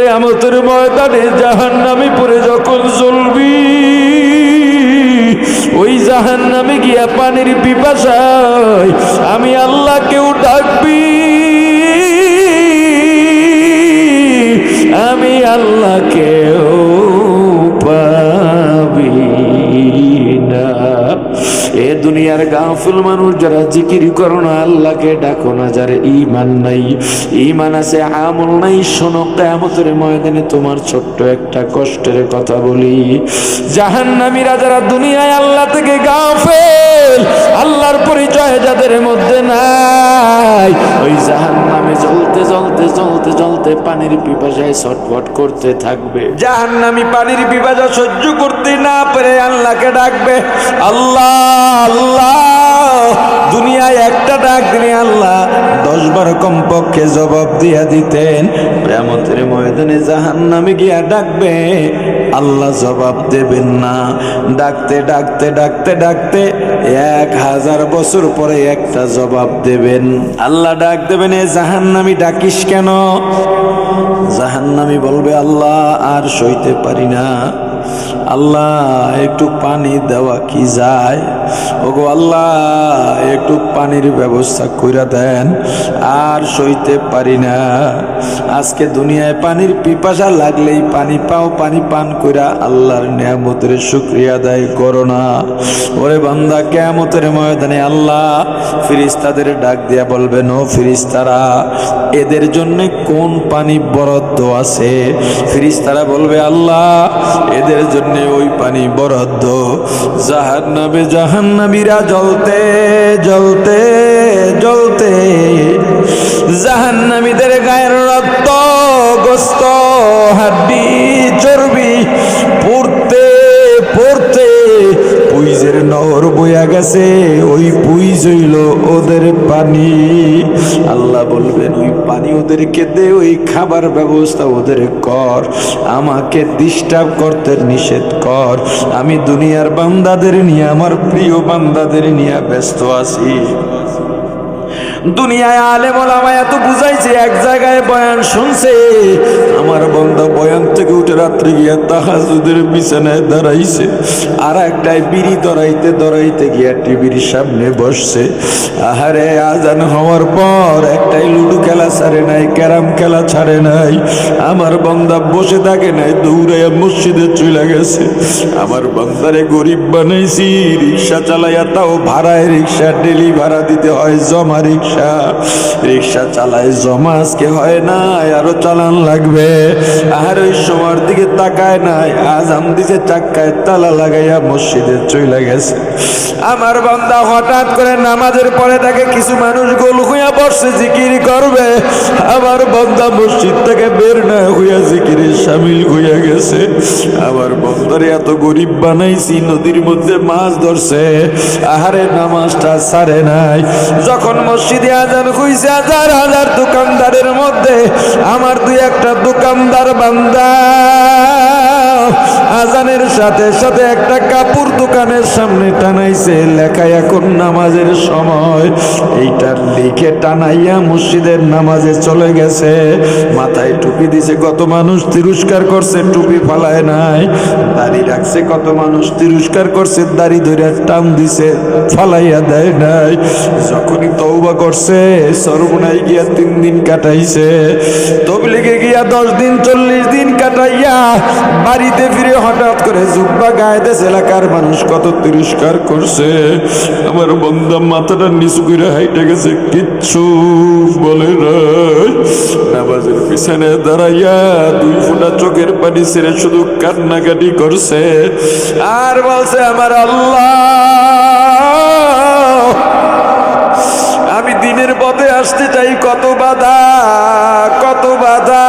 কিয়ামতের ময়দানে জাহান্নামী পড়ে যখন জ্বলবি, ওই জাহান্নামে গিয়া পানির পিপাসায় আমি আল্লাহকেও ডাকবি, আমি আল্লাহকেও পাবি না। এ দুনিয়ার গাফিল মানুষ যারা জিকির করো না, আল্লাহকে ডাকো না, যার ঈমান নাই, ঈমান আছে আমল নাই, শোনো কিয়ামতের ময়দানে তোমার ছোট্ট একটা কষ্টের কথা বলি। জাহান্নামীরা যারা দুনিয়ায় আল্লাহ থেকে গাফিল, আল্লাহর পরিচয় যাদের মধ্যে নাই, ওই জাহান্নামে জ্বলতে জ্বলতে জ্বলতে জ্বলতে পানির পিপাসায় ছটফট করতে থাকবে। জাহান্নামী পানির পিপাসা সহ্য করতে না পেরে আল্লাহকে ডাকবে, আল্লাহ আল্লাহ। দুনিয়ায় একটা ডাক দিলে আল্লাহ 10 বার কমপক্ষে জবাব দিয়া দিতেন। কিয়ামতের ময়দানে জাহান্নামে গিয়া ডাকবে, আল্লাহ জবাব দেবেন না। ডাকতে ডাকতে ডাকতে ডাকতে 1000 বছর পরে একটা জবাব দেবেন। আল্লাহ ডাক দেবেন, এ জাহান্নামী ডাকিস কেন? জাহান্নামী বলবে, আল্লাহ আর সইতে পারি না, আল্লাহ একটু পানি দেওয়া কি যায়? ওগো আল্লাহ একটু পানির ব্যবস্থা কইরা দেন, আর সইতে পারি না। আজকে দুনিয়ায় পানির পিপাসা লাগলেই পানি পাও, পানি পান কইরা আল্লাহর নিয়ামতের শুকরিয়া আদায় করো না। ওরে বান্দা, কিয়ামতের ময়দানে আল্লাহ ফেরেশতাদের ডাক দিয়া বলবেন, ও ফেরেশতারা, এদের জন্য কোন পানি বরাদ্দ আছে? ফেরেশতারা বলবে, আল্লাহ এদের জন্য ওই পানি বরাদ্দ। জাহান্নামে জাহান্নামীরা জ্বলতে জ্বলতে জ্বলতে জাহান্নামীদের গায়ের রক্ত, গোস্ত, হাড্ডি, চর্বি পড়তে পড়তে পুইজের নহর বইয়া গেছে, ওই পুইজ হইল ওদের পানি। আল্লাহ বলবেন, ওই পানি ওদেরকে দে, ওই খাবার ব্যবস্থা ওদের কর, আমাকে ডিস্টার্ব করতে নিষেধ কর। আমি দুনিয়ার বান্দাদের নিয়ে, আমার প্রিয় বান্দাদের নিয়ে ব্যস্ত আছি। দুনিয়ায় আলেম ওলামা এত বুঝাইছে, এক জায়গায় বয়ান শুনছে, আমার বান্দা বয়ান থেকে উঠে রাত্রে গিয়া তাহাজ্জুদের বিছানায় দাঁড়াইছে, আর একটাই বিড়ি ধরাইতে ধরাইতে গিয়া টিভির সামনে বসছে। আহারে, আজান হওয়ার পর একটাই লুডু খেলা ছাড়ে নাই, ক্যারাম খেলা ছাড়ে নাই। আমার বান্দা বসে থাকে নাই, দৌড়াইয়া মসজিদে চলে গেছে। আমার বান্দারে গরিব বানাইছি, রিক্সা চালাইয়া, তাও ভাড়ায় রিক্সা, ডেলি ভাড়া দিতে হয়, জমা রিক্সা চালায়, জমা আজকে হয় না, আরো চালান লাগবে। আর ওই সময়ের দিকে তাকায় নাই, আজান দিছে, চাক্কায় তালা লাগাইয়া মসজিদে চলে গেছে। আমার বান্দা হঠাৎ করে নামাজের পরে তাকে কিছু মানুষ গোল হইয়া বসছে, জিকির করবে। আমার বান্দা মসজিদ থেকে বের না হইয়া জিকিরে শামিল হইয়া গেছে। আমার বান্দারে এত গরিব বানাইছি, নদীর মধ্যে মাছ ধরছে, আহারে নামাজটা ছাড়ে নাই। যখন মসজিদে আজান হইছে, হাজার হাজার দোকানদারের মধ্যে আমার 2-1টা দোকানদার বান্দা আজানের সাথে সাথে একটা কাপড় দোকানের সামনে টানাইছে, লেখা এখন নামাজের সময়। এইটা লিখে টানাইয়া মসজিদের নামাজে চলে গেছে। মাথায় টুপি দিছে, কত মানুষ তিরস্কার করছে, টুপি ফালায় নাই। দাড়ি রাখছে, কত মানুষ তিরস্কার করছে, দাড়ি ধরে টান দিছে, ফালাইয়া দেয় নাই। যখনই তওবা করছে, সর্বনায় গিয়া 3 দিন কাটাইছে, তবলিগে গিয়া 10 দিন 40 দিন কাটাইয়া বাড়িতে ফিরে হঠাৎ করে জুব্বা গায়ে দেশ, এলাকার মানুষ কত তিরস্কার করছে। আমার বান্দা মাথাটা নিচু করে হাইটে গেছে, কিচ্ছু বলে নাই। নামাজের পিছনে দাঁড়াইয়া 2 ফোঁটা চোখের পানি ছেড়ে শুধু কান্নাকাটি করছে, আর বলছে, আমার আল্লাহ, আমি দিনের পথে আসতে চাই, কত বাধা, কত বাধা।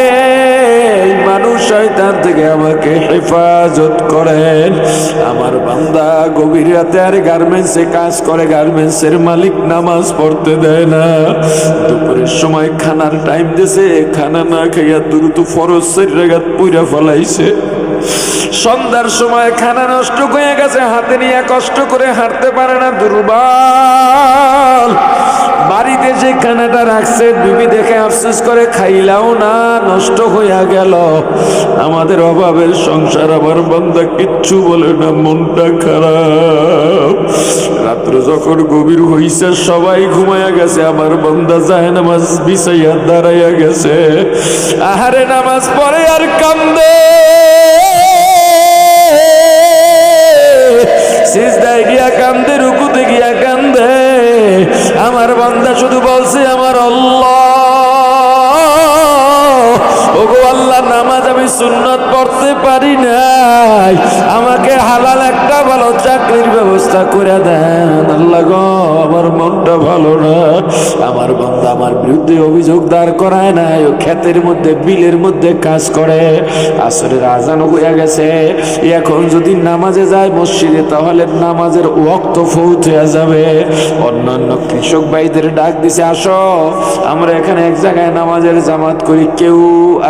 এই মানুষ শয়তান থেকে আমাকে হেফাজত করেন। আমার বান্দা গভীর রাতে আর গার্মেন্টসে কাজ করে, গার্মেন্টসের মালিক নামাজ পড়তে দেয় না। দুপুরের সময় খানার টাইম দিয়েছে, খানা না খাইয়া দ্রুত ফরজ 4 রাকাত পইরা ফলাইছে। সন্ধ্যার সময় খানা নষ্ট হয়ে গেছে, হাতে নিয়ে কষ্ট করে হাঁটতে পারে না, দুর্বল। বাড়িতে যে খানাটা রাখছে বিবি দেখে আফসোস করে, খাইলাও না, নষ্ট হইয়া গেল। আমাদের অভাবের সংসার, আমার বান্দা কিচ্ছু বলে না, মনটা খারাপ। রাত্র যখন গভীর হইছে, সবাই ঘুমাইয়া গেছে, আমার বান্দা যায় নামাজ বিছাইয়া দাঁড়াইয়া গেছে। আহারে নামাজ পড়ে আর কান্দে, সিজদায় গিয়া কান্দে, রুকুতে গিয়া কান্দে। আমার বান্দা শুধু বলছে, আমার আল্লাহ, ওগো আল্লাহ, নামাজ আমি সুন্নত পড়তে পারি নাই, আমাকে হালাল একটা ভালো চাকরির ব্যবস্থা করে দেন আল্লাহ গো, আমার মনটা ভালো না। আমার বান্দা আমার বিরুদ্ধে অভিযোগ দাঁড় করায় নাই, ও ক্ষেতের মধ্যে বিলের মধ্যে কাজ করে। আসরের আজান হয়ে গেছে, এখন যদি নামাজে যায় মসজিদে, তাহলে নামাজের ওয়াক্ত ফৌত হয়ে যাবে। অন্যান্য কৃষক ভাইদের ডাক দিছে, আসো আমরা এখানে এক জায়গায় নামাজের জামাত করি, কেউ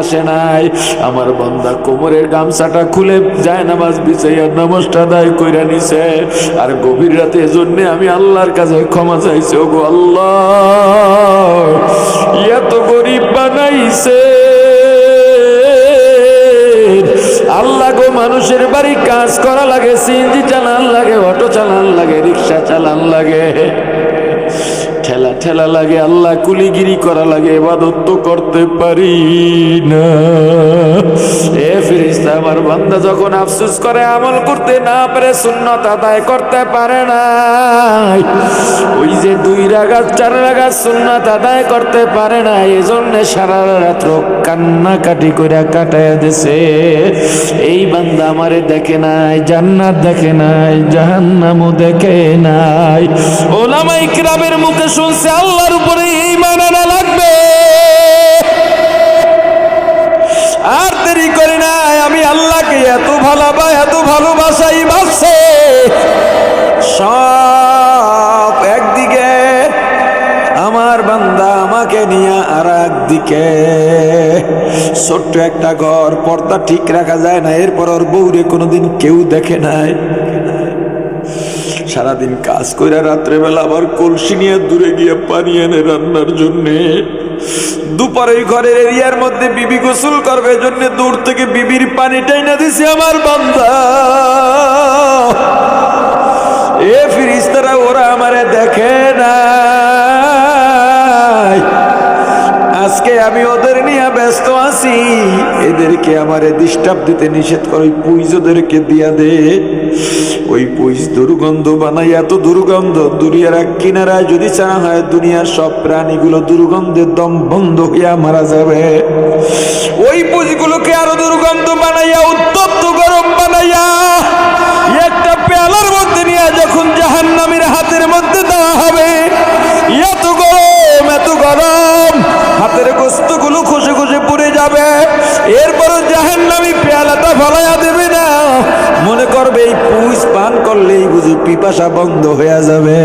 আসে নাই। আমার বান্দা কোমরের গামছাটা খুলে যায় নামাজ বিছাইয়া নামাজটা আদায় কইরা নিছে। আর গভীর রাতে এজন্য আমি আল্লাহর কাছে ক্ষমা চাইছি, ওগো আল্লাহ, এত গরিব বানাইছে আল্লাহ গো, মানুষের বাড়ি কাজ করা লাগে, সিএনজি চালান লাগে, অটো চালান লাগে, রিক্সা চালান লাগে, ঠেলা ঠেলা লাগে, আল্লাহ কুলিগিরি করা লাগে, ইবাদত তো করতে পারি না। এ ফেরেশতা, আমার বান্দা যখন আফসোস করে, আমল করতে না পারে, সুন্নাত আদায় করতে পারে না, ওই যে 2 রাকাত 4 রাকাত সুন্নাত আদায় করতে পারে না, এজন্য সারা রাত কান্নাকাটি করে কাটায়া দিছে। এই বান্দা আমারে দেখে নাই, জান্নাত দেখে নাই, জাহান্নামও দেখে নাই। ওলামায়ে কিরামের মুখে শুনছে, আল্লাহর উপরে ঈমান আনা লাগবে। আর দেরি করি নাই, আমি আল্লাহকে এত ভালোবাসাই বাসছে সব একদিকে, আমার বান্দা আমাকে নিয়ে আর একদিকে। ছোট্ট একটা ঘর, পর্দা ঠিক রাখা যায় না, এরপর ওর বউরে কোনোদিন কেউ দেখে নাই। সারাদিন কাজ করে রাত্রেবেলা আবার কলসি নিয়ে দূরে গিয়ে পানি এনে রান্নার জন্যে। দুপুরে ঘরের এরিয়ার মধ্যে বিবি গোসল করবে জন্য দূর থেকে বিবির পানি টাইনা দিছে আমার বান্দা। এ ফেরেশতারা ওরা আমারে দেখে না, আজকে আমি ওদের নিয়ে ব্যস্ত আছি, এদেরকে আমারে ডিস্টার্ব দিতে নিষেধ করে, ওই পুইজ ওদেরকে দিয়া দে। ওই পুইজ দুর্গন্ধ বানাই, এত দুর্গন্ধ, দুনিয়ার এক কিনারায় যদি চাওয়া হয় দুনিয়ার সব প্রাণীগুলো দুর্গন্ধের দম বন্ধ হইয়া মারা যাবে। ওই পুইজগুলোকে আরো দুর্গন্ধ বানাইয়া, উত্তপ্ত গরম বানাইয়া একটা পেয়ালার মধ্যে নিয়ে যখন জাহান্নামীর হাতের মধ্যে দেওয়া হবে, এত গরম, এত গরম, হাতের গোস্তগুলো খসে খসে পড়ে যাবে। এরপরও জাহান্নামী পেয়ালাটা ফলাইয়া দেবে না, মনে করবে এই পুষ পান করলেই বুঝি পিপাসা বন্ধ হয়ে যাবে।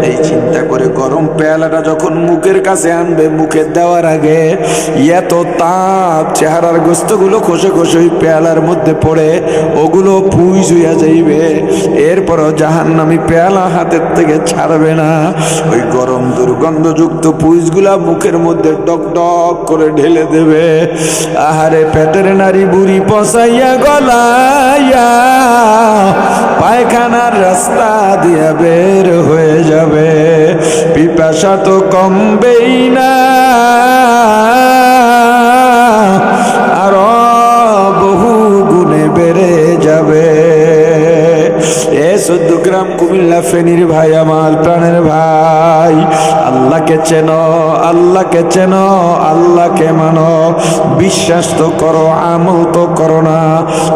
এই চিন্তা করে গরম পেয়ালাটা যখন মুখের কাছে আনবে, মুখে দেওয়ার আগে এত তাপ, চেহারার গোস্তগুলো খসে খসে ওই পেয়ালার মধ্যে পড়ে, ওগুলো পুষ হইয়া যাইবে। এরপরও জাহান্নামী পেয়ালা হাতের থেকে ছাড়বে না, ওই গরম দুর্গন্ধযুক্ত পুষগুলা মুখের মধ্যে ডক ডক করে ঢেলে দেবে। আহারে পেটের নারী বুড়ি পচাইয়া গলাইয়া পায়খানার রাস্তা দিয়া বের হয়ে যাবে। পিপাসা তো কমবেই না, আরো বহু গুণে বেড়ে যাবে। 14 গ্রাম কুমিল্লা ফেনীর ভাই, আমার প্রাণের ভাই, আল্লাহকে চেনো, আল্লাহকে চেনো, আল্লাহকে মানো। বিশ্বাস তো করো, আমল তো করো না।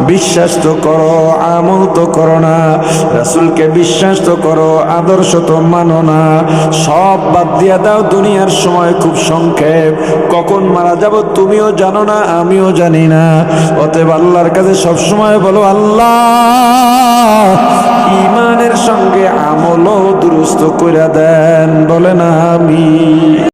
বিশ্বাস তো করো, আমল তো করো না। রাসূলকে বিশ্বাস তো করো, আদর্শ তো মানো না। সব বাদ দিয়া দাও। দুনিয়ার সময় খুব সংক্ষেপ, কখন মারা যাব তুমিও জানো না, আমিও জানি না। অতএব আল্লাহর কাছে সব সময় বলো, আল্লাহ ঈমানের সঙ্গে আমলও দুরুস্ত কইরা দেন। বলেন আমিন।